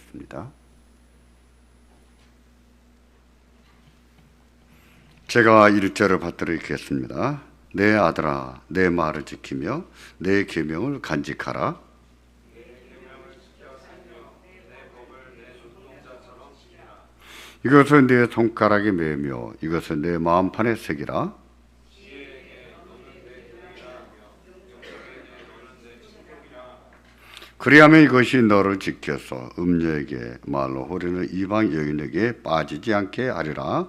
기도하겠습니다. 제가 1절을 받들어 읽겠습니다. 내 아들아, 내 말을 지키며 내 계명을 간직하라. 이것을 내 손가락에 매며 이것을 내 마음판에 새기라. 그리하면 이것이 너를 지켜서 음녀에게 말로 호리는 이방 여인에게 빠지지 않게 하리라.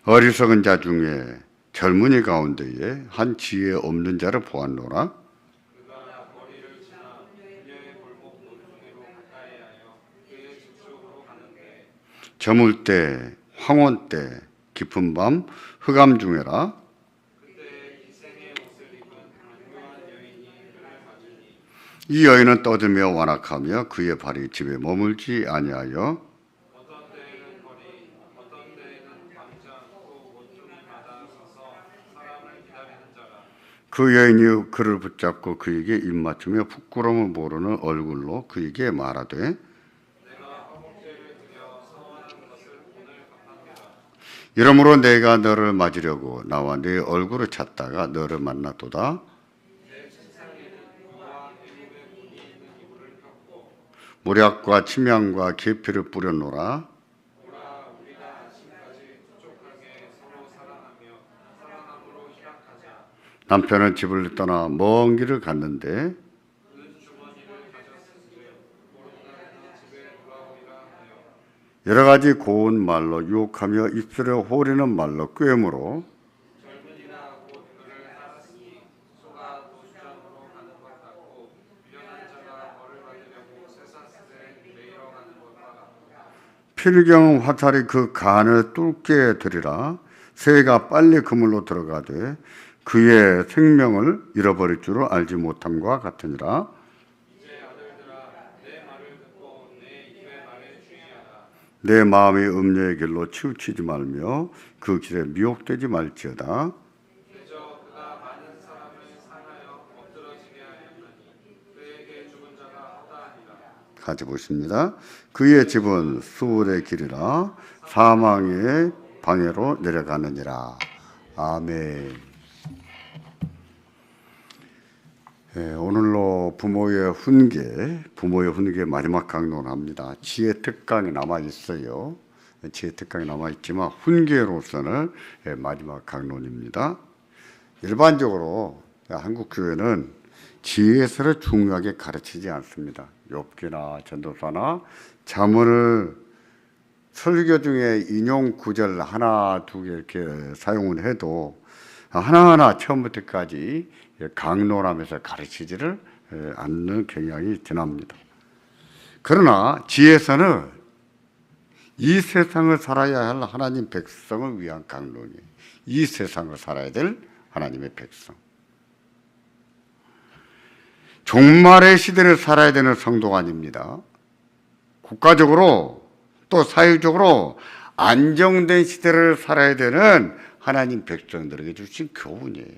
어리석은 자 중에 젊은이 가운데에 한 지혜 없는 자를 보았노라. 저물 때, 황혼 때, 깊은 밤, 흑암 중에라. 이 여인은 떠들며 완악하며 그의 발이 집에 머물지 아니하여 그 여인이 그를 붙잡고 그에게 입맞추며 부끄러움을 모르는 얼굴로 그에게 말하되 이러므로 내가 너를 맞으려고 나와 네 얼굴을 찾다가 너를 만났도다. 모략과 침향과 계피를 뿌렸노라. 남편은 집을 떠나 먼 길을 갔는데 여러 가지 고운 말로 유혹하며 입술에 호리는 말로 꾀므로 필경 화살이 그 간을 뚫게 되리라. 새가 빨리 그물로 들어가되 그의 생명을 잃어버릴 줄을 알지 못함과 같으니라. 내 마음이 음녀의 길로 치우치지 말며 그 길에 미혹되지 말지어다. 같이 보십니다. 그의 집은 수월의 길이라 사망의 방해로 내려가느니라. 아멘. 오늘로 부모의 훈계 마지막 강론을 합니다. 지혜 특강이 남아 있어요. 지혜 특강이 남아 있지만 훈계로서는 마지막 강론입니다. 일반적으로 한국 교회는 지혜서를 중요하게 가르치지 않습니다. 욥기나 전도서나 잠언을 설교 중에 인용 구절 하나 두 개 이렇게 사용을 해도 하나하나 처음부터까지 강론하면서 가르치지를 않는 경향이 드납니다. 그러나 지혜서는 이 세상을 살아야 할 하나님 백성을 위한 강론이에요. 이 세상을 살아야 될 하나님의 백성. 종말의 시대를 살아야 되는 성도가 아닙니다. 국가적으로 또 사회적으로 안정된 시대를 살아야 되는 하나님 백성들에게 주신 교훈이에요.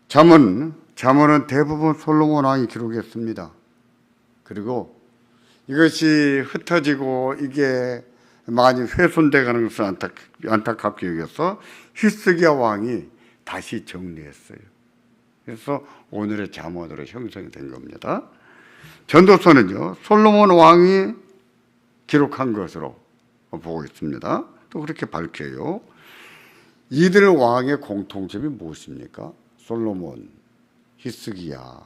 잠언은 대부분 솔로몬 왕이 기록했습니다. 그리고 이것이 흩어지고 이게 많이 훼손되가는 것을 안타깝게 여겨서 히스기야 왕이 다시 정리했어요. 그래서 오늘의 잠언으로 형성이 된 겁니다. 전도서는요, 솔로몬 왕이 기록한 것으로 보고 있습니다. 또 그렇게 밝혀요. 이들 왕의 공통점이 무엇입니까? 솔로몬, 히스기야,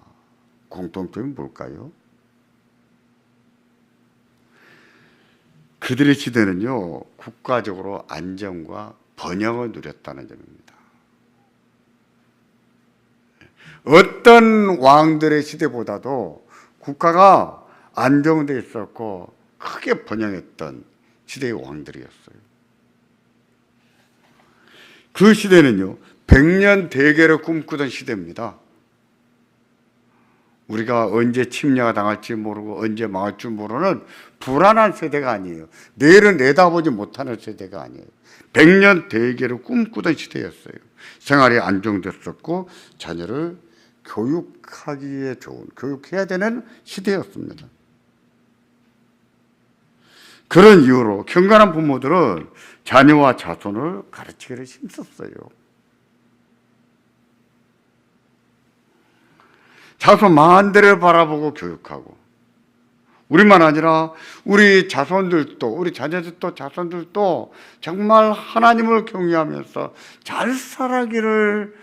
공통점이 뭘까요? 그들의 시대는요, 국가적으로 안정과 번영을 누렸다는 점입니다. 어떤 왕들의 시대보다도 국가가 안정되어 있었고 크게 번영했던 시대의 왕들이었어요. 그 시대는요, 100년 대계를 꿈꾸던 시대입니다. 우리가 언제 침략을 당할지 모르고 언제 망할 줄 모르는 불안한 세대가 아니에요. 내일은 내다보지 못하는 세대가 아니에요. 100년 대계를 꿈꾸던 시대였어요. 생활이 안정됐었고 자녀를 교육하기에 좋은, 교육해야 되는 시대였습니다. 그런 이유로 경건한 부모들은 자녀와 자손을 가르치기를 힘썼어요. 자손 망한 데를 바라보고 교육하고, 우리만 아니라 우리 자손들도, 우리 자녀들도 자손들도 정말 하나님을 경외하면서 잘 살아가기를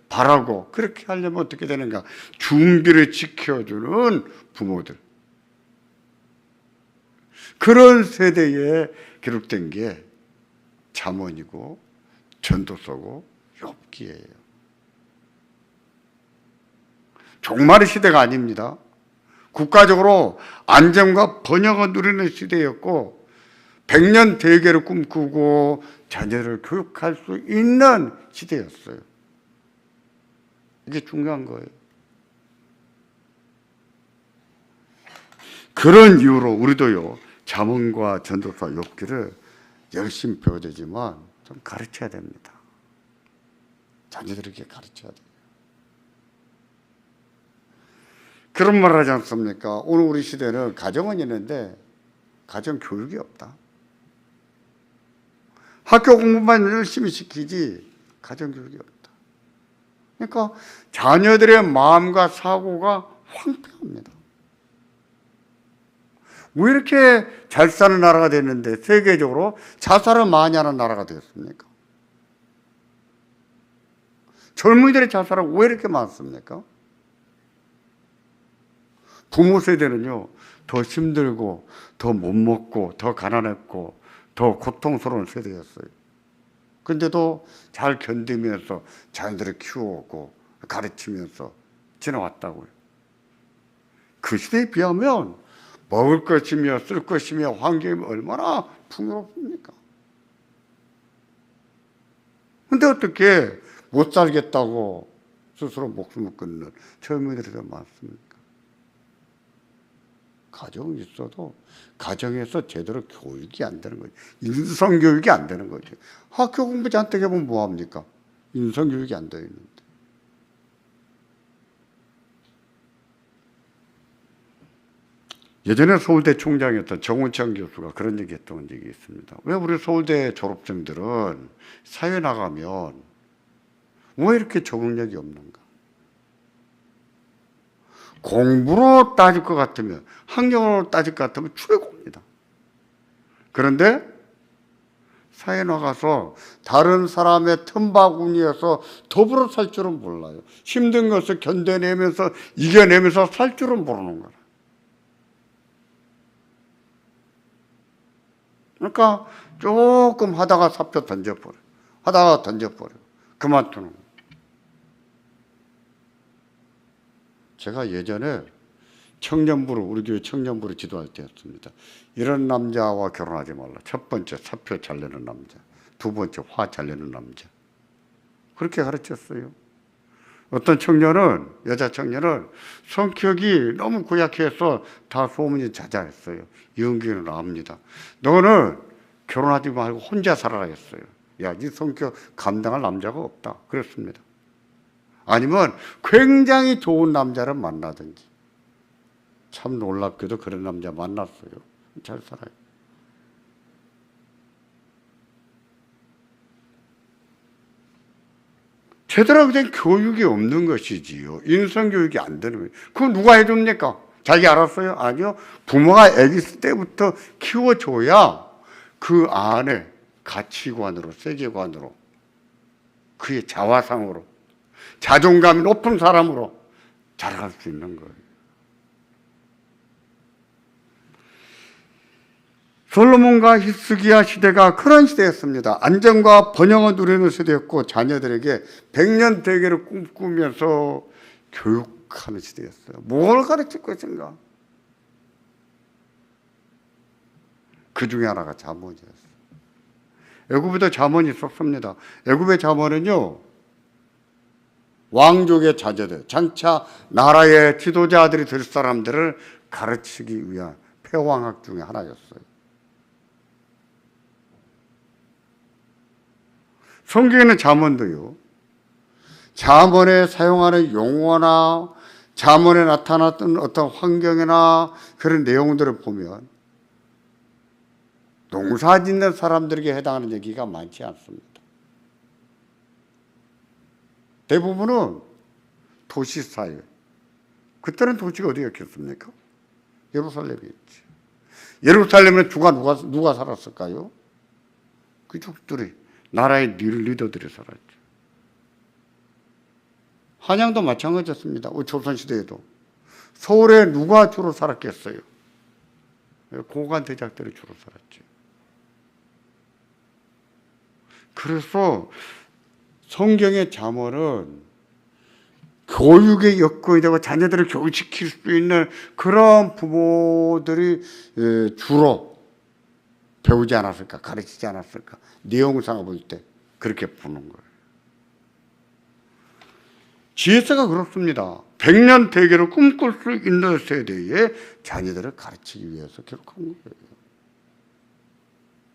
바라고, 그렇게 하려면 어떻게 되는가? 중비를 지켜주는 부모들. 그런 세대에 기록된 게 잠언이고 전도서고 욥기예요. 종말의 시대가 아닙니다. 국가적으로 안정과 번영을 누리는 시대였고 100년 대계를 꿈꾸고 자녀를 교육할 수 있는 시대였어요. 이게 중요한 거예요. 그런 이유로 우리도요, 잠언과 전도서 욥기를 열심히 배워야 되지만 좀 가르쳐야 됩니다. 자녀들에게 가르쳐야 돼요. 그런 말 하지 않습니까? 오늘 우리 시대는 가정은 있는데 가정 교육이 없다. 학교 공부만 열심히 시키지 가정 교육이 없다. 그러니까 자녀들의 마음과 사고가 황폐합니다. 왜 이렇게 잘 사는 나라가 됐는데 세계적으로 자살을 많이 하는 나라가 되었습니까? 젊은이들의 자살은 왜 이렇게 많습니까? 부모 세대는요, 더 힘들고, 더 못 먹고, 더 가난했고, 더 고통스러운 세대였어요. 근데도 잘 견디면서 자녀들을 키우고 가르치면서 지나왔다고요. 그 시대에 비하면 먹을 것이며 쓸 것이며 환경이 얼마나 풍요롭습니까? 근데 어떻게 못 살겠다고 스스로 목숨을 끊는 젊은이들이 더 많습니까? 가정이 있어도 가정에서 제대로 교육이 안 되는 거죠. 인성교육이 안 되는 거죠. 학교 공부 잔뜩 해보면 뭐합니까? 인성교육이 안 되어 있는데. 예전에 서울대 총장이었던 정운창 교수가 그런 얘기 했던 적이 있습니다. 왜 우리 서울대 졸업생들은 사회 나가면 왜 이렇게 적응력이 없는가? 공부로 따질 것 같으면, 학력으로 따질 것 같으면 최고입니다. 그런데 사회 나가서 다른 사람의 틈바구니에서 더불어 살 줄은 몰라요. 힘든 것을 견뎌내면서 이겨내면서 살 줄은 모르는 거라. 그러니까 조금 하다가 사표 던져버려. 하다가 던져버려. 그만두는 거예요. 제가 예전에 청년부를, 우리 교회 청년부를 지도할 때였습니다. 이런 남자와 결혼하지 말라. 첫 번째, 사표 잘 내는 남자. 두 번째, 화 잘 내는 남자. 그렇게 가르쳤어요. 어떤 청년은, 여자 청년은 성격이 너무 고약해서 다 소문이 자자했어요. 이은기는 압니다. 너는 결혼하지 말고 혼자 살아라 했어요. 야, 네 성격 감당할 남자가 없다. 그랬습니다. 아니면 굉장히 좋은 남자를 만나든지. 참 놀랍게도 그런 남자 만났어요. 잘 살아요. 제대로 된 교육이 없는 것이지요. 인성교육이 안 되는 거예요. 그거 누가 해줍니까? 자기 알았어요? 아니요. 부모가 아기 있을 때부터 키워줘야 그 안에 가치관으로, 세계관으로, 그의 자화상으로, 자존감이 높은 사람으로 자라갈 수 있는 거예요. 솔로몬과 히스기야 시대가 그런 시대였습니다. 안정과 번영을 누리는 시대였고 자녀들에게 100년 대계를 꿈꾸면서 교육하는 시대였어요. 뭘 가르칠 것인가? 그 중에 하나가 잠언이었어요. 애굽에도 잠언이 있었습니다. 애굽의 잠언은요, 왕족의 자제들, 장차 나라의 지도자들이 될 사람들을 가르치기 위한 폐왕학 중에 하나였어요. 성경에는 잠언도요. 잠언에 사용하는 용어나 잠언에 나타났던 어떤 환경이나 그런 내용들을 보면 농사 짓는 사람들에게 해당하는 얘기가 많지 않습니다. 대부분은 도시사회. 그때는 도시가 어디였겠습니까? 예루살렘이었지. 예루살렘에 누가 살았을까요? 귀족들이, 나라의 리더들이 살았죠. 한양도 마찬가지였습니다. 조선시대에도. 서울에 누가 주로 살았겠어요? 고관 대작들이 주로 살았죠. 그래서 성경의 잠언은 교육의 여건이 되고 자녀들을 교육시킬 수 있는 그런 부모들이 주로 배우지 않았을까, 가르치지 않았을까. 내용상을 볼 때 그렇게 보는 거예요. 지혜세가 그렇습니다. 100년 대계를 꿈꿀 수 있는 세대에 자녀들을 가르치기 위해서 기록한 거예요.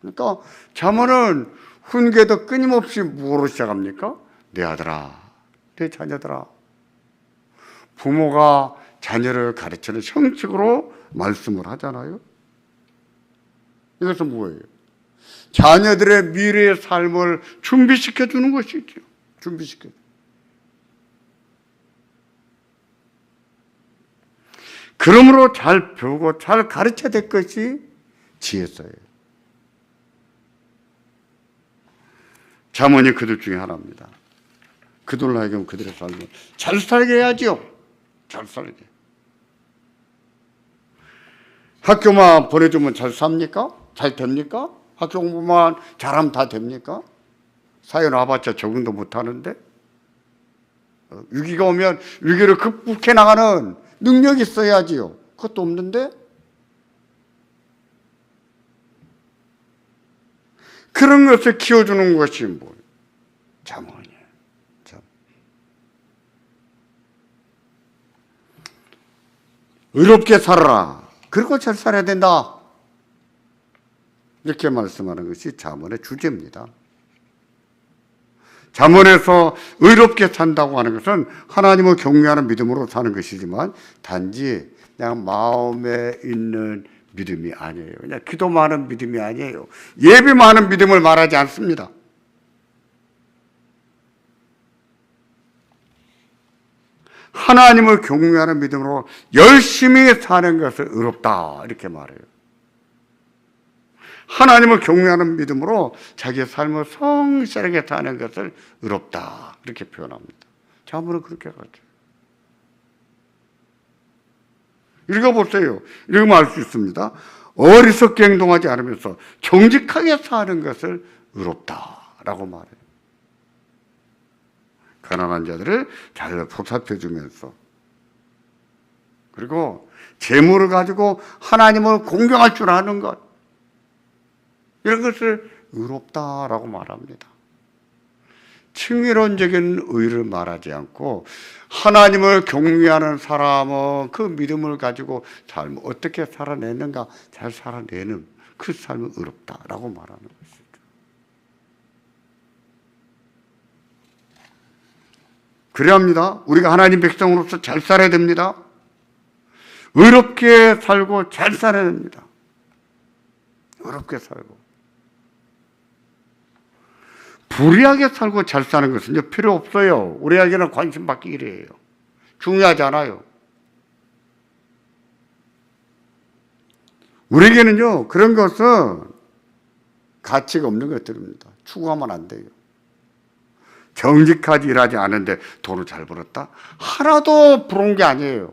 그러니까 잠언은 훈계도 끊임없이 무엇으로 시작합니까? 내 아들아, 내 자녀들아. 부모가 자녀를 가르치는 형식으로 말씀을 하잖아요. 이것은 뭐예요? 자녀들의 미래의 삶을 준비시켜 주는 것이죠. 준비시켜. 그러므로 잘 배우고 잘 가르쳐야 될 것이 지혜서예요. 잠언이 그들 중에 하나입니다. 그들로 하여금 그들의 삶을 잘 살게 해야지요. 잘 살게. 학교만 보내주면 잘 삽니까? 잘 됩니까? 학교 공부만 잘하면 다 됩니까? 사회 나와봤자 적응도 못하는데 위기가 오면 위기를 극복해 나가는 능력이 있어야지요. 그것도 없는데 그런 것을 키워주는 것이 뭐예요? 잠언이에요. 의롭게 살아라. 그리고 잘 살아야 된다. 이렇게 말씀하는 것이 잠언의 주제입니다. 잠언에서 의롭게 산다고 하는 것은 하나님을 경외하는 믿음으로 사는 것이지만 단지 그냥 마음에 있는 믿음이 아니에요. 그냥 기도 많은 믿음이 아니에요. 예배 많은 믿음을 말하지 않습니다. 하나님을 경외하는 믿음으로 열심히 사는 것을 의롭다 이렇게 말해요. 하나님을 경외하는 믿음으로 자기의 삶을 성실하게 사는 것을 의롭다 이렇게 표현합니다. 잠언은 그렇게 가죠. 읽어보세요. 읽으면 알 수 있습니다. 어리석게 행동하지 않으면서 정직하게 사는 것을 의롭다라고 말해요. 가난한 자들을 잘 보살펴주면서 그리고 재물을 가지고 하나님을 공경할 줄 아는 것 이런 것을 의롭다라고 말합니다. 층위론적인 의를 말하지 않고 하나님을 경외하는 사람은 그 믿음을 가지고 삶을 어떻게 살아내는가 잘 살아내는 그 삶을 의롭다라고 말하는 것이죠. 그래야 합니다. 우리가 하나님 백성으로서 잘 살아야 됩니다. 의롭게 살고 잘 살아야 됩니다. 의롭게 살고. 불의하게 살고 잘 사는 것은 필요 없어요. 우리에게는 관심 받기 일이에요. 중요하지 않아요. 우리에게는요, 그런 것은 가치가 없는 것들입니다. 추구하면 안 돼요. 정직하지 일하지 않은데 돈을 잘 벌었다? 하나도 부러운 게 아니에요.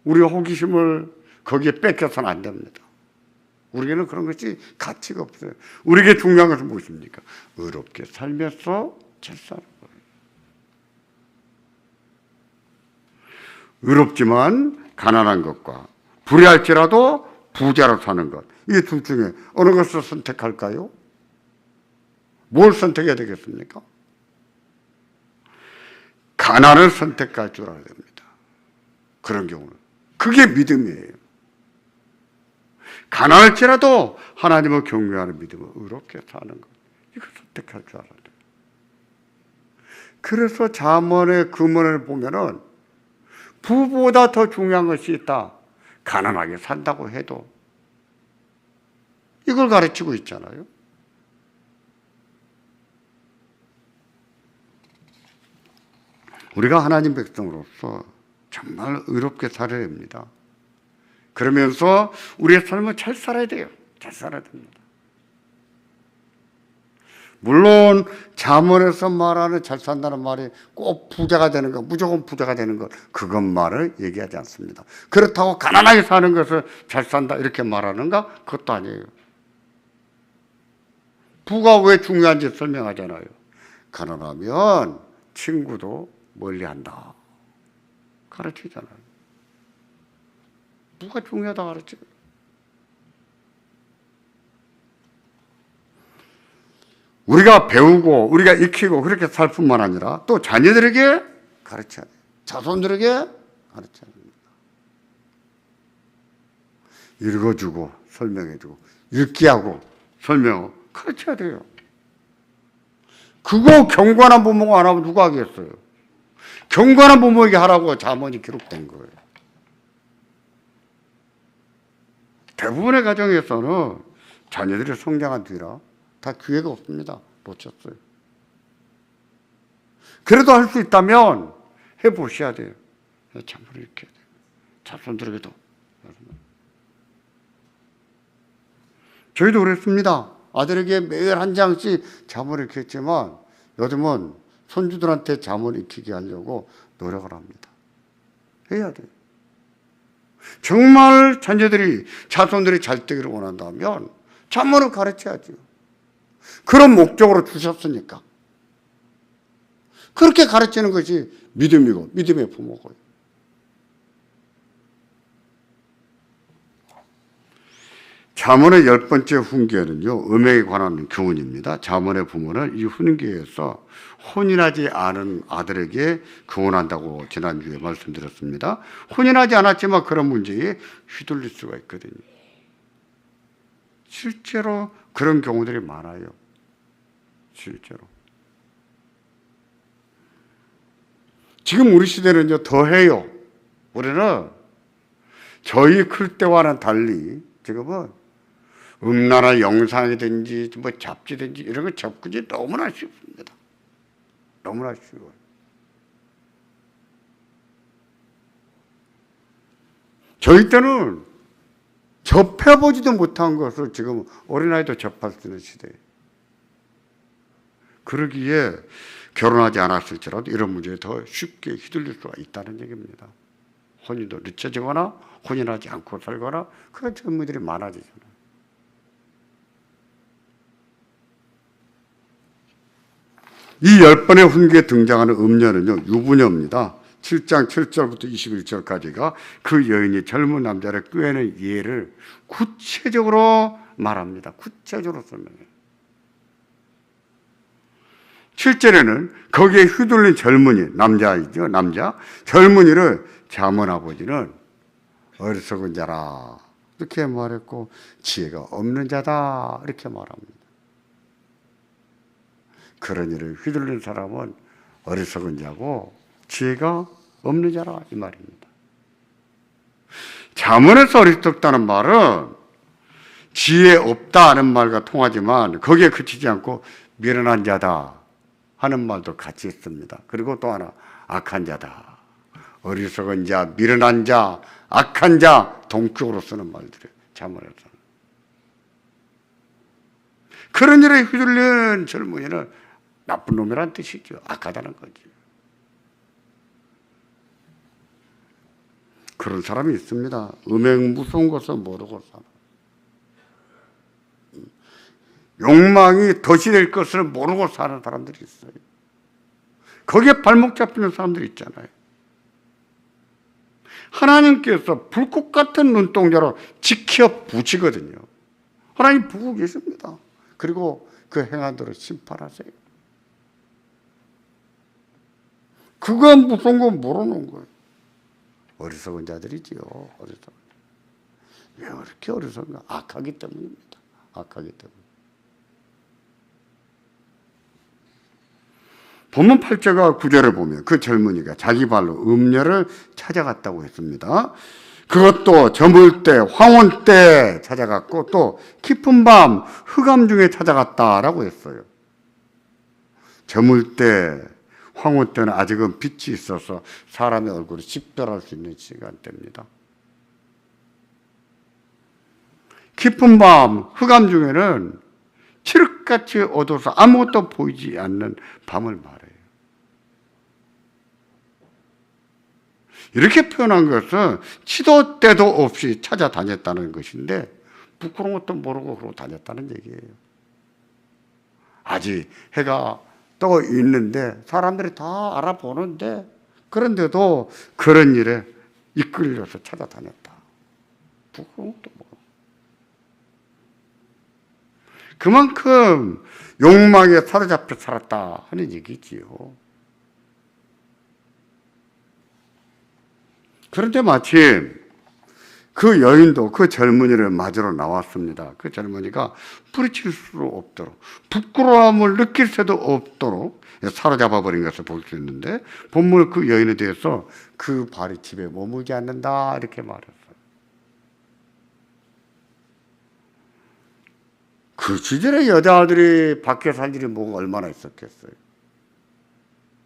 우리 호기심을 거기에 뺏겨서는 안 됩니다. 우리에게는 그런 것이 가치가 없어요. 우리에게 중요한 것은 무엇입니까? 의롭게 살면서 잘 사는 거예요. 의롭지만 가난한 것과 불의할지라도 부자로 사는 것. 이 둘 중에 어느 것을 선택할까요? 뭘 선택해야 되겠습니까? 가난을 선택할 줄 알아야 됩니다. 그런 경우는. 그게 믿음이에요. 가난할지라도 하나님을 경외하는 믿음을 의롭게 사는 것. 이거 선택할 줄 알아야 돼요. 그래서 잠언의 금언을 보면은 부보다 더 중요한 것이 있다. 가난하게 산다고 해도 이걸 가르치고 있잖아요. 우리가 하나님 백성으로서 정말 의롭게 살아야 됩니다. 그러면서 우리의 삶을 잘 살아야 돼요. 잘 살아야 됩니다. 물론 잠언에서 말하는 잘 산다는 말이 꼭 부자가 되는 것, 무조건 부자가 되는 것, 그것만을 얘기하지 않습니다. 그렇다고 가난하게 사는 것을 잘 산다 이렇게 말하는가? 그것도 아니에요. 부가 왜 중요한지 설명하잖아요. 가난하면 친구도 멀리한다 가르치잖아요. 부가 중요하다 가르쳐요. 우리가 배우고 우리가 익히고 그렇게 살 뿐만 아니라 또 자녀들에게 가르쳐야 돼요. 자손들에게 가르쳐야 됩니다. 읽어주고 설명해주고 읽게 하고 설명하고 가르쳐야 돼요. 그거 경건한 부모가 안 하면 누가 하겠어요? 경건한 부모에게 하라고 잠언이 기록된 거예요. 대부분의 가정에서는 자녀들이 성장한 뒤라 다 기회가 없습니다. 놓쳤어요. 그래도 할 수 있다면 해보셔야 돼요. 잠을 이렇게 해야 돼요. 자손들에게도. 저희도 그랬습니다. 아들에게 매일 한 장씩 잠을 익혔지만 요즘은 손주들한테 잠을 익히게 하려고 노력을 합니다. 해야 돼요. 정말 자녀들이, 자손들이 잘 되기를 원한다면 잠을 가르쳐야죠. 그런 목적으로 주셨으니까. 그렇게 가르치는 것이 믿음이고 믿음의 부모고요. 잠언의 10번째 훈계는요, 음행에 관한 교훈입니다. 잠언의 부모는 이 훈계에서 혼인하지 않은 아들에게 교훈한다고 지난주에 말씀드렸습니다. 혼인하지 않았지만 그런 문제에 휘둘릴 수가 있거든요. 실제로 그런 경우들이 많아요. 실제로. 지금 우리 시대는요, 더 해요. 우리는 저희 클 때와는 달리 지금은 음란한 영상이든지 뭐 잡지든지 이런 거 접근이 너무나 쉽습니다. 너무나 쉬워요. 저희 때는 접해보지도 못한 것을 지금 어린아이도 접할 수 있는 시대예요. 그러기에 결혼하지 않았을지라도 이런 문제에 더 쉽게 휘둘릴 수가 있다는 얘기입니다. 혼인도 늦춰지거나 혼인하지 않고 살거나 그런 젊은이들이 많아지잖아요. 이 10번의 훈계에 등장하는 음녀는요, 유부녀입니다. 7장 7절부터 21절까지가 그 여인이 젊은 남자를 꾀는 예를 구체적으로 말합니다. 구체적으로 설명해요. 7절에는 거기에 휘둘린 젊은이, 남자이죠, 남자. 젊은이를 잠언 아버지는 어리석은 자라 이렇게 말했고 지혜가 없는 자다 이렇게 말합니다. 그런 일을 휘둘린 사람은 어리석은 자고 지혜가 없는 자라 이 말입니다. 잠언에서 어리석다는 말은 지혜 없다는 말과 통하지만 거기에 그치지 않고 미련한 자다 하는 말도 같이 있습니다. 그리고 또 하나 악한 자다. 어리석은 자, 미련한 자, 악한 자 동격으로 쓰는 말들이에요. 잠언에서. 그런 일에 휘둘린 젊은이는 나쁜 놈이란 뜻이죠. 악하다는 거죠. 그런 사람이 있습니다. 음행 무서운 것을 모르고 살아. 욕망이 덫이 될 것을 모르고 사는 사람들이 있어요. 거기에 발목 잡히는 사람들이 있잖아요. 하나님께서 불꽃 같은 눈동자로 지켜 부시거든요. 하나님 보고 계십니다. 그리고 그 행한 대로 심판하세요. 그건 무서운 건 모르는 거예요. 어리석은 자들이지요. 어리석은. 왜 그렇게 어리석은가? 악하기 때문입니다. 악하기 때문에. 본문 8절과 9절을 보면 그 젊은이가 자기 발로 음녀를 찾아갔다고 했습니다. 그것도 저물 때, 황혼 때 찾아갔고 또 깊은 밤 흑암 중에 찾아갔다라고 했어요. 저물 때, 황혼 때는 아직은 빛이 있어서 사람의 얼굴을 식별할 수 있는 시간대입니다. 깊은 밤, 흑암 중에는 칠흑같이 어두워서 아무것도 보이지 않는 밤을 말해요. 이렇게 표현한 것은 시도 때도 없이 찾아다녔다는 것인데 부끄러운 것도 모르고 그러고 다녔다는 얘기예요. 아직 해가 떠 있는데 사람들이 다 알아보는데 그런데도 그런 일에 이끌려서 찾아다녔다. 부끄러운 것도 모르고. 그만큼 욕망에 사로잡혀 살았다 하는 얘기지요. 그런데 마침 그 여인도 그 젊은이를 맞으러 나왔습니다. 그 젊은이가 부딪힐 수 없도록, 부끄러움을 느낄 새도 없도록 사로잡아 버린 것을 볼 수 있는데 본문 그 여인에 대해서 그 발이 집에 머물지 않는다 이렇게 말했어요. 그 시절에 여자들이 밖에 살 일이 뭐가 얼마나 있었겠어요.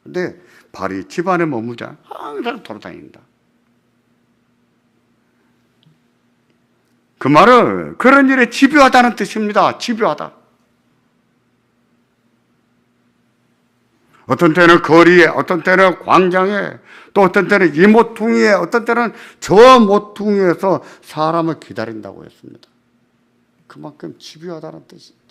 근데 발이 집안에 머물지 않아 항상 돌아다닌다. 그 말은 그런 일에 집요하다는 뜻입니다. 집요하다. 어떤 때는 거리에, 어떤 때는 광장에, 또 어떤 때는 이 모퉁이에, 어떤 때는 저 모퉁이에서 사람을 기다린다고 했습니다. 그만큼 집요하다는 뜻이죠.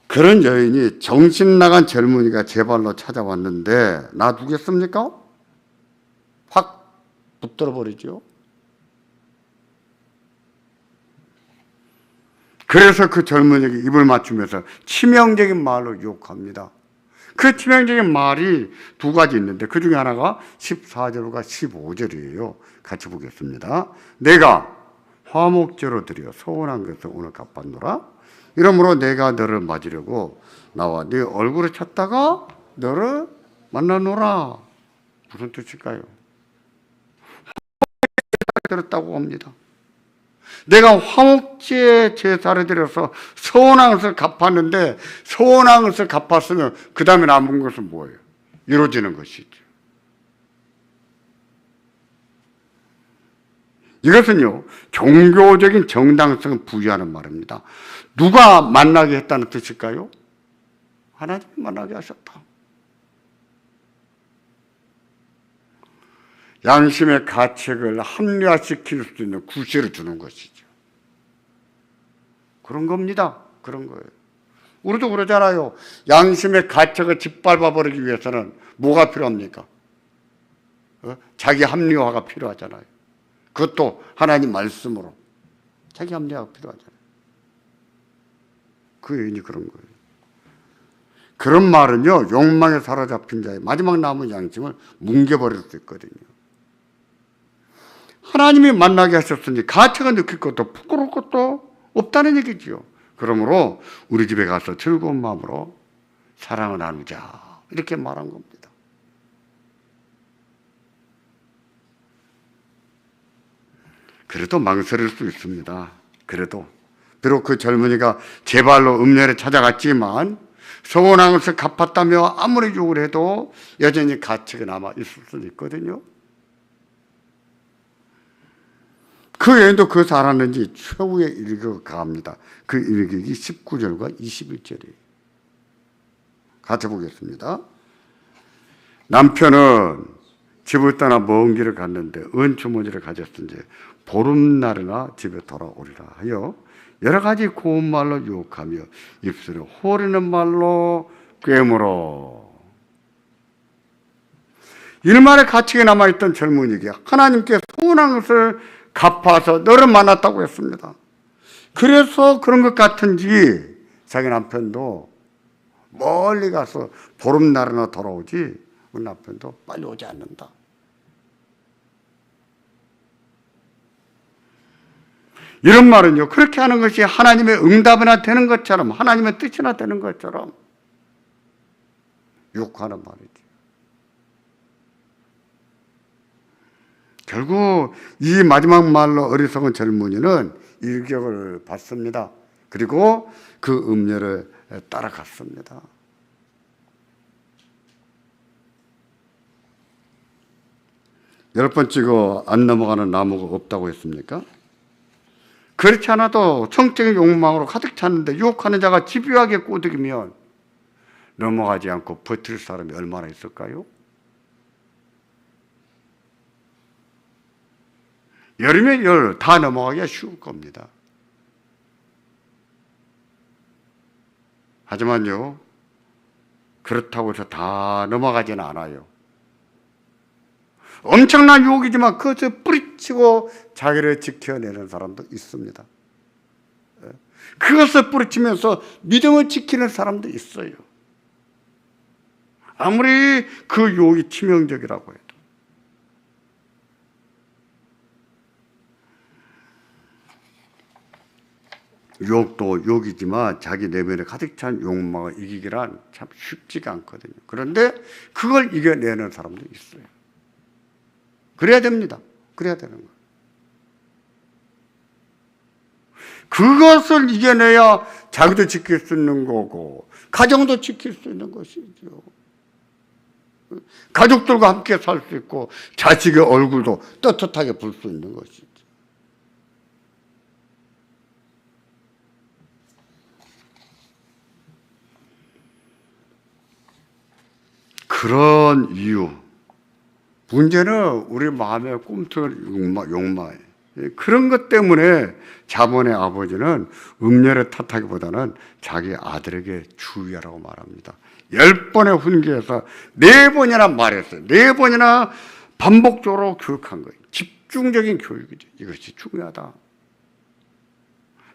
그런 여인이 정신 나간 젊은이가 제 발로 찾아왔는데 놔두겠습니까? 확 붙들어 버리죠. 그래서 그 젊은이에게 입을 맞추면서 치명적인 말로 유혹합니다. 그 치명적인 말이 두 가지 있는데 그 중에 하나가 14절과 15절이에요. 같이 보겠습니다. 내가 화목제로 드려 서운한 것을 오늘 갚았노라. 이러므로 내가 너를 맞으려고 나와 네 얼굴을 찾다가 너를 만나노라. 무슨 뜻일까요? 들었다고 합니다. 내가 화목제 제사를 드려서 서운한 것을 갚았는데 서운한 것을 갚았으면 그 다음에 남은 것은 뭐예요? 이루어지는 것이죠. 이것은요, 종교적인 정당성을 부여하는 말입니다. 누가 만나게 했다는 뜻일까요? 하나님이 만나게 하셨다. 양심의 가책을 합리화시킬 수 있는 구실을 주는 것이죠. 그런 겁니다. 그런 거예요. 우리도 그러잖아요. 양심의 가책을 짓밟아 버리기 위해서는 뭐가 필요합니까? 자기 합리화가 필요하잖아요. 그것도 하나님 말씀으로 자기 합리화가 필요하잖아요. 그 여인이 그런 거예요. 그런 말은요, 욕망에 사로잡힌 자의 마지막 남은 양심을 뭉개버릴 수 있거든요. 하나님이 만나게 하셨으니 가책을 느낄 것도 부끄러울 것도 없다는 얘기죠. 그러므로 우리 집에 가서 즐거운 마음으로 사랑을 나누자 이렇게 말한 겁니다. 그래도 망설일 수 있습니다. 그래도 비록 그 젊은이가 제 발로 음녀를 찾아갔지만 서운한 것을 갚았다며 아무리 욕을 해도 여전히 가책이 남아 있을 수도 있거든요. 그 여인도 그 살았는지 최후의 일격을 가합니다. 그 일격이 19절과 21절이에요. 같이 보겠습니다. 남편은 집을 떠나 먼 길을 갔는데 은주머니를 가졌은지 보름날이나 집에 돌아오리라 하여 여러 가지 고운 말로 유혹하며 입술을 호리는 말로 꿰물어. 일말의 가책이 남아있던 젊은이에게 하나님께 서운한 것을 갚아서 너를 만났다고 했습니다. 그래서 그런 것 같은지 자기 남편도 멀리 가서 보름날이나 돌아오지 그 남편도 빨리 오지 않는다. 이런 말은요, 그렇게 하는 것이 하나님의 응답이나 되는 것처럼, 하나님의 뜻이나 되는 것처럼 욕하는 말이죠. 결국 이 마지막 말로 어리석은 젊은이는 일격을 받습니다. 그리고 그 음녀를 따라갔습니다. 열 번째고 안 넘어가는 나무가 없다고 했습니까? 그렇지 않아도 성적인 욕망으로 가득 찼는데 유혹하는 자가 집요하게 꼬드기면 넘어가지 않고 버틸 사람이 얼마나 있을까요? 열이면 열 다 넘어가기가 쉬울 겁니다. 하지만요, 그렇다고 해서 다 넘어가지는 않아요. 엄청난 유혹이지만 그것을 뿌리치고 자기를 지켜내는 사람도 있습니다. 그것을 뿌리치면서 믿음을 지키는 사람도 있어요. 아무리 그 유혹이 치명적이라고 해도. 유혹도 유혹이지만 자기 내면에 가득 찬 욕망을 이기기란 참 쉽지가 않거든요. 그런데 그걸 이겨내는 사람도 있어요. 그래야 됩니다. 그래야 되는 거예요. 그것을 이겨내야 자기도 지킬 수 있는 거고 가정도 지킬 수 있는 것이죠. 가족들과 함께 살 수 있고 자식의 얼굴도 떳떳하게 볼 수 있는 것이죠. 그런 이유, 문제는 우리 마음의 꿈틀 욕망, 그런 것 때문에 자본의 아버지는 음녀를 탓하기보다는 자기 아들에게 주의하라고 말합니다. 10번의 훈계에서 4번이나 말했어요. 4번이나 반복적으로 교육한 거예요. 집중적인 교육이죠. 이것이 중요하다.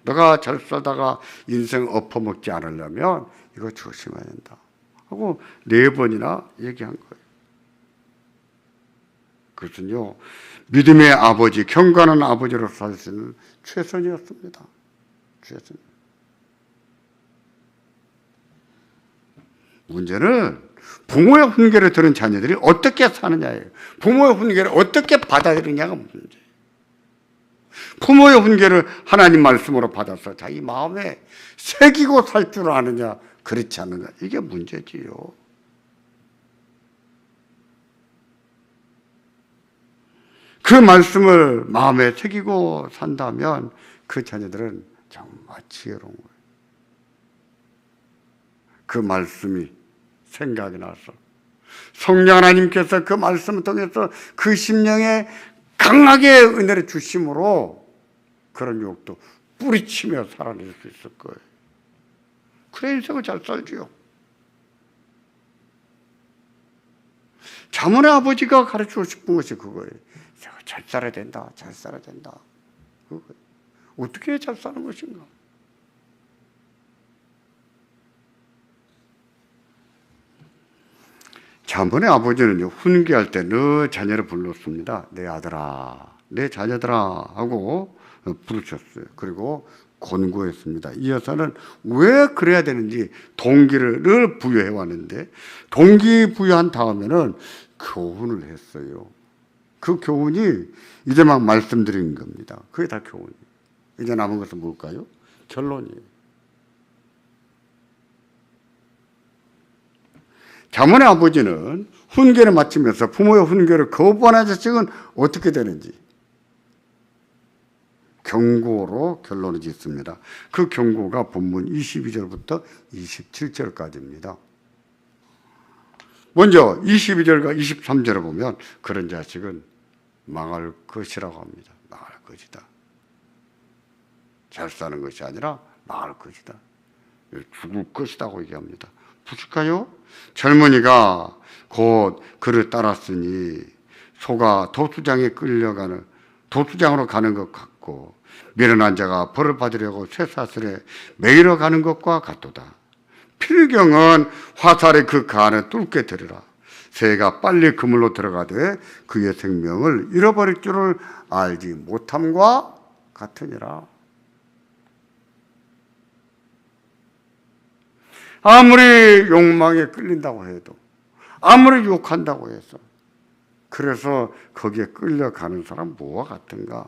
너가 잘 살다가 인생 엎어먹지 않으려면 이거 조심해야 된다 하고 4번이나 얘기한 거예요. 그것은요, 믿음의 아버지, 경건한 아버지로 살 수 있는 최선이었습니다. 최선. 문제는 부모의 훈계를 들은 자녀들이 어떻게 사느냐예요. 부모의 훈계를 어떻게 받아들이냐가 문제예요. 부모의 훈계를 하나님 말씀으로 받아서 자기 마음에 새기고 살 줄 아느냐, 그렇지 않느냐, 이게 문제지요. 그 말씀을 마음에 새기고 산다면 그 자녀들은 정말 지혜로운 거예요. 그 말씀이 생각이 나서 성령 하나님께서 그 말씀을 통해서 그 심령에 강하게 은혜를 주심으로 그런 유혹도 뿌리치며 살아낼 수 있을 거예요. 그래 인생을 잘 살지요. 자문의 아버지가 가르치고 싶은 것이 그거예요. 잘 살아야 된다. 잘 살아야 된다. 그거예요. 어떻게 잘 사는 것인가? 자문의 아버지는요, 훈계할 때 너 자녀를 불렀습니다. 내 아들아, 내 자녀들아 하고 부르셨어요. 그리고 권고했습니다. 이 여사는 왜 그래야 되는지 동기를 부여해 왔는데, 동기 부여한 다음에는 교훈을 했어요. 그 교훈이 이제 막 말씀드린 겁니다. 그게 다 교훈이에요. 이제 남은 것은 뭘까요? 결론이에요. 자문의 아버지는 훈계를 마치면서 부모의 훈계를 거부하는 자식은 어떻게 되는지 경고로 결론을 짓습니다. 그 경고가 본문 22절부터 27절까지입니다. 먼저 22절과 23절을 보면 그런 자식은 망할 것이라고 합니다. 망할 것이다. 잘 사는 것이 아니라 망할 것이다. 죽을 것이라고 얘기합니다. 보실까요? 젊은이가 곧 그를 따랐으니 소가 도수장으로 가는 것 같고 미련한 자가 벌을 받으려고 쇠사슬에 매이러 가는 것과 같도다. 필경은 화살에 그 간을 뚫게 되리라. 새가 빨리 그물로 들어가되 그의 생명을 잃어버릴 줄을 알지 못함과 같으니라. 아무리 욕망에 끌린다고 해도, 아무리 욕한다고 해서, 그래서 거기에 끌려가는 사람 뭐와 같은가?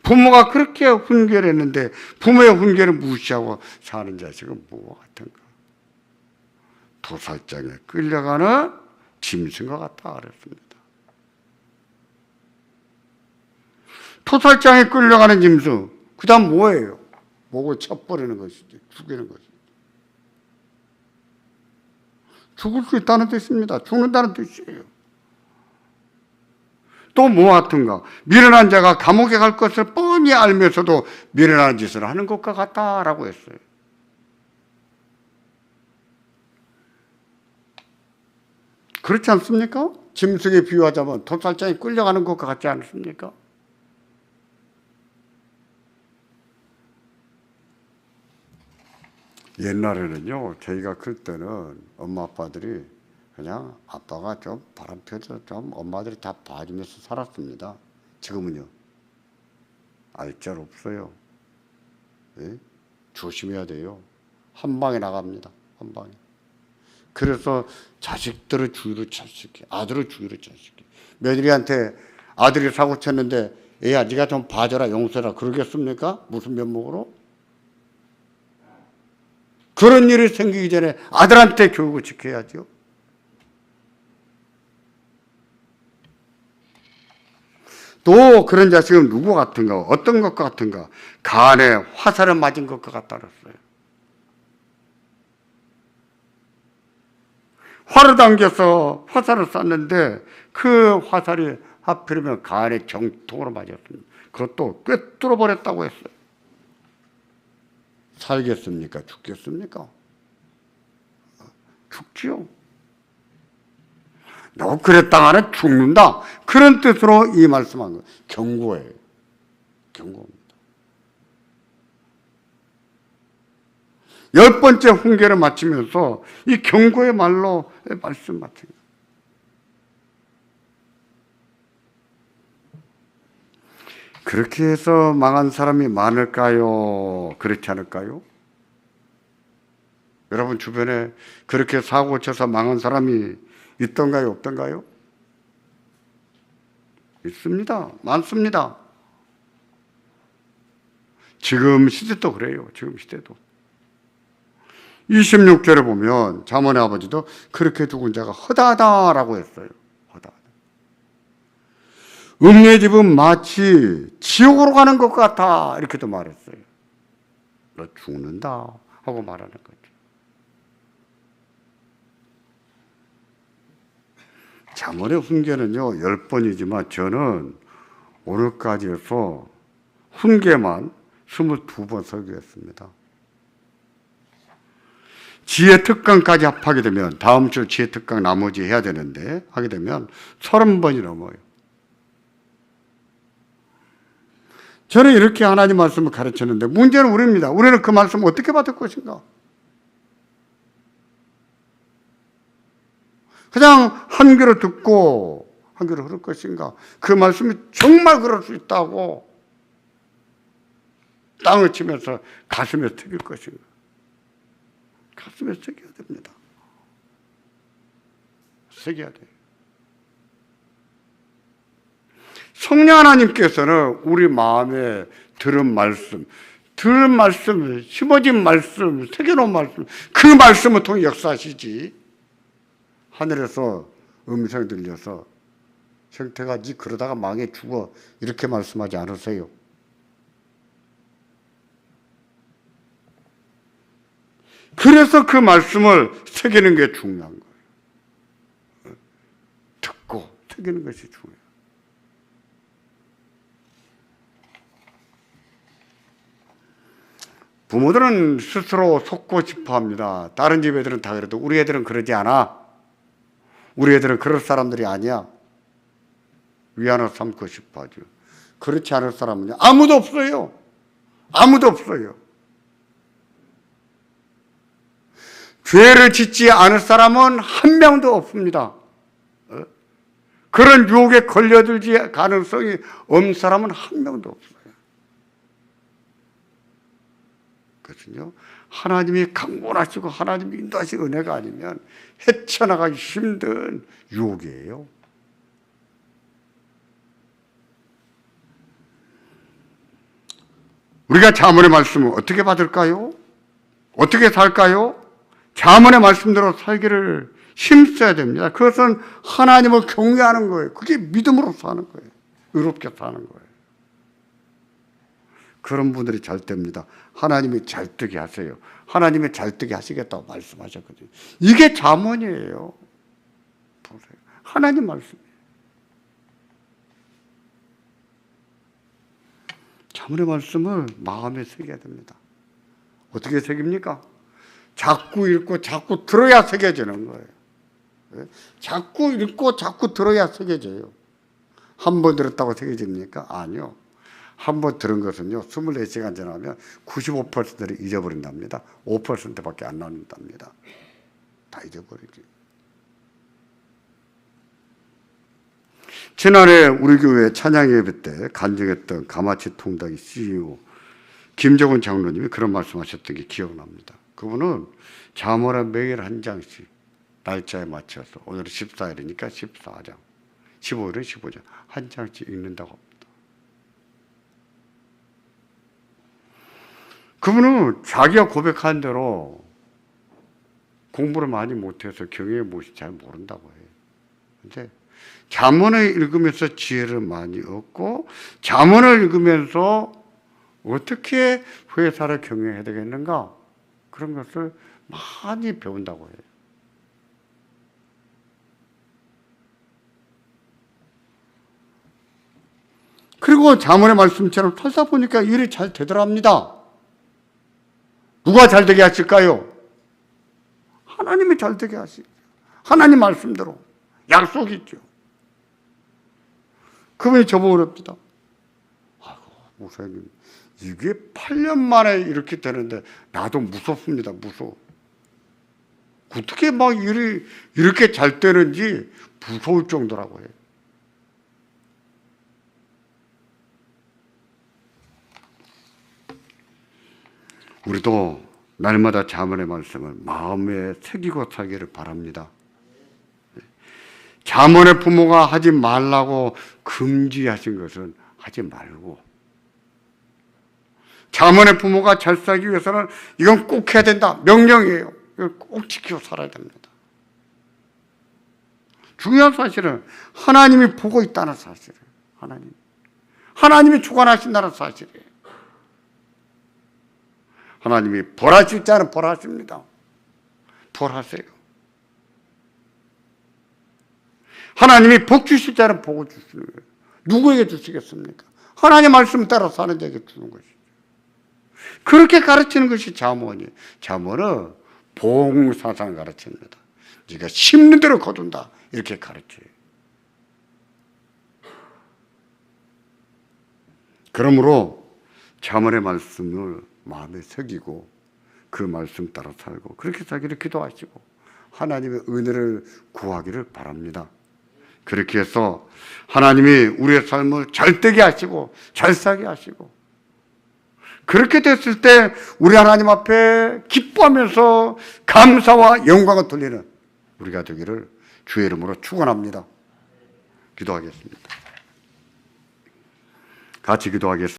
부모가 그렇게 훈계를 했는데 부모의 훈계를 무시하고 사는 자식은 뭐와 같은가? 도살장에 끌려가는 짐승과 같다 그랬습니다. 도살장에 끌려가는 짐승, 그 다음 뭐예요? 목을 쳐버리는 것이지, 죽이는 것이지. 죽을 수 있다는 뜻입니다. 죽는다는 뜻이에요. 또 뭐와 같은가? 미련한 자가 감옥에 갈 것을 뻔히 알면서도 미련한 짓을 하는 것과 같다라고 했어요. 그렇지 않습니까? 짐승에 비유하자면 도살장에 끌려가는 것과 같지 않습니까? 옛날에는요, 저희가 클 때는 엄마 아빠들이 그냥 아빠가 좀 바람 펴서 좀 엄마들이 다 봐주면서 살았습니다. 지금은요, 알짤 없어요. 예? 조심해야 돼요. 한 방에 나갑니다. 한 방에. 그래서 자식들을 주위로 찾시키, 아들을 주위로 찾시키. 며느리한테 아들이 사고 쳤는데, 애야, 네가 좀 봐줘라, 용서라, 그러겠습니까? 무슨 면목으로? 그런 일이 생기기 전에 아들한테 교육을 시켜야죠. 또 그런 자식은 누구 같은가? 어떤 것 같은가? 간에 화살을 맞은 것과 같다 그랬어요. 활을 당겨서 화살을 쐈는데 그 화살이 하필이면 간에 정통으로 맞았습니다. 그것도 꿰뚫어 버렸다고 했어요. 살겠습니까? 죽겠습니까? 죽지요. 너 그랬다 하면 죽는다. 그런 뜻으로 이 말씀한 거예요. 경고예요. 경고입니다. 10번째 훈계를 마치면서 이 경고의 말로 말씀 마친 거예요. 그렇게 해서 망한 사람이 많을까요? 그렇지 않을까요? 여러분 주변에 그렇게 사고 쳐서 망한 사람이 있던가요? 없던가요? 있습니다. 많습니다. 지금 시대도 그래요. 지금 시대도. 26절에 보면 잠언의 아버지도 그렇게 죽은 자가 허다하다라고 했어요. 허다하다. 음녀의 집은 마치 지옥으로 가는 것 같아 이렇게도 말했어요. 너 죽는다 하고 말하는 거죠. 잠언의 훈계는요 10번이지만 저는 오늘까지 해서 훈계만 22번 설교했습니다. 지혜 특강까지 합하게 되면 다음 주 지혜 특강 나머지 해야 되는데 하게 되면 30번이 넘어요. 저는 이렇게 하나님 말씀을 가르쳤는데 문제는 우리입니다. 우리는 그 말씀을 어떻게 받을 것인가? 그냥 한 귀로 듣고 한 귀로 흐를 것인가? 그 말씀이 정말 그럴 수 있다고 땅을 치면서 가슴에 새길 것인가? 가슴에 새겨야 됩니다. 새겨야 돼요. 성령 하나님께서는 우리 마음에 들은 말씀, 심어진 말씀, 새겨놓은 말씀, 그 말씀을 통해 역사하시지. 하늘에서 음성 들려서 형태가 니 그러다가 망해 죽어 이렇게 말씀하지 않으세요. 그래서 그 말씀을 새기는 게 중요한 거예요. 듣고 새기는 것이 중요해요. 부모들은 스스로 속고 싶어 합니다. 다른 집 애들은 다 그래도 우리 애들은 그러지 않아. 우리 애들은 그럴 사람들이 아니야. 위안을 삼고 싶어 하죠. 그렇지 않을 사람은요. 아무도 없어요. 아무도 없어요. 죄를 짓지 않을 사람은 한 명도 없습니다. 그런 유혹에 걸려들지 가능성이 없는 사람은 한 명도 없어요. 그렇군요. 하나님이 강권하시고 하나님이 인도하신 은혜가 아니면 헤쳐나가기 힘든 유혹이에요. 우리가 잠언의 말씀을 어떻게 받을까요? 어떻게 살까요? 잠언의 말씀대로 살기를 힘써야 됩니다. 그것은 하나님을 경외하는 거예요. 그게 믿음으로 사는 거예요. 의롭게 사는 거예요. 그런 분들이 잘 됩니다. 하나님이 잘 되게 하세요. 하나님이 잘 되게 하시겠다고 말씀하셨거든요. 이게 잠언이에요. 보세요. 하나님 말씀이에요. 잠언의 말씀을 마음에 새겨야 됩니다. 어떻게 새깁니까? 자꾸 읽고 자꾸 들어야 새겨지는 거예요. 자꾸 읽고 자꾸 들어야 새겨져요. 한 번 들었다고 새겨집니까? 아니요. 한 번 들은 것은요, 24시간 지나면 95%를 잊어버린답니다. 5%밖에 안 남는답니다. 다 잊어버리지. 지난해 우리 교회 찬양 예배 때 간증했던 가마치 통닭이 CEO 김정은 장로님이 그런 말씀하셨던 게 기억납니다. 그분은 잠언을 매일 한 장씩 날짜에 맞춰서 오늘은 14일이니까 14장, 15일은 15장 한 장씩 읽는다고 합니다. 그분은 자기가 고백한 대로 공부를 많이 못해서 경외의 무엇이 잘 모른다고 해요. 근데 잠언을 읽으면서 지혜를 많이 얻고 잠언을 읽으면서 어떻게 회사를 경영해야 되겠는가 그런 것을 많이 배운다고 해요. 그리고 잠언의 말씀처럼 살다 보니까 일이 잘 되더랍니다. 누가 잘 되게 하실까요? 하나님이 잘 되게 하시죠. 하나님 말씀대로 약속이 있죠. 그분이 저보고 그럽니다. 아이고, 목사님, 이게 8년 만에 이렇게 되는데 나도 무섭습니다. 무서워. 어떻게 막 일이 이렇게 잘 되는지 무서울 정도라고 해요. 우리도 날마다 잠언의 말씀을 마음에 새기고 살기를 바랍니다. 잠언의 부모가 하지 말라고 금지하신 것은 하지 말고, 잠언의 부모가 잘 살기 위해서는 이건 꼭 해야 된다. 명령이에요. 이걸 꼭 지키고 살아야 됩니다. 중요한 사실은 하나님이 보고 있다는 사실이에요. 하나님이 주관하신다는 사실이에요. 하나님이 벌하실 자는 벌하십니다. 벌하세요. 하나님이 복 주실 자는 복을 주시는 거예요. 누구에게 주시겠습니까? 하나님 말씀 따라 사는 자에게 주는 것이죠. 그렇게 가르치는 것이 잠언이에요. 잠언은 봉사상을 가르칩니다. 네가 심는 대로 거둔다. 이렇게 가르쳐요. 그러므로 잠언의 말씀을 마음에 새기고 그 말씀 따라 살고 그렇게 살기를 기도하시고 하나님의 은혜를 구하기를 바랍니다. 그렇게 해서 하나님이 우리의 삶을 잘되게 하시고 잘 살게 하시고 그렇게 됐을 때 우리 하나님 앞에 기뻐하면서 감사와 영광을 돌리는 우리가 되기를 주의 이름으로 축원합니다. 기도하겠습니다. 같이 기도하겠습니다.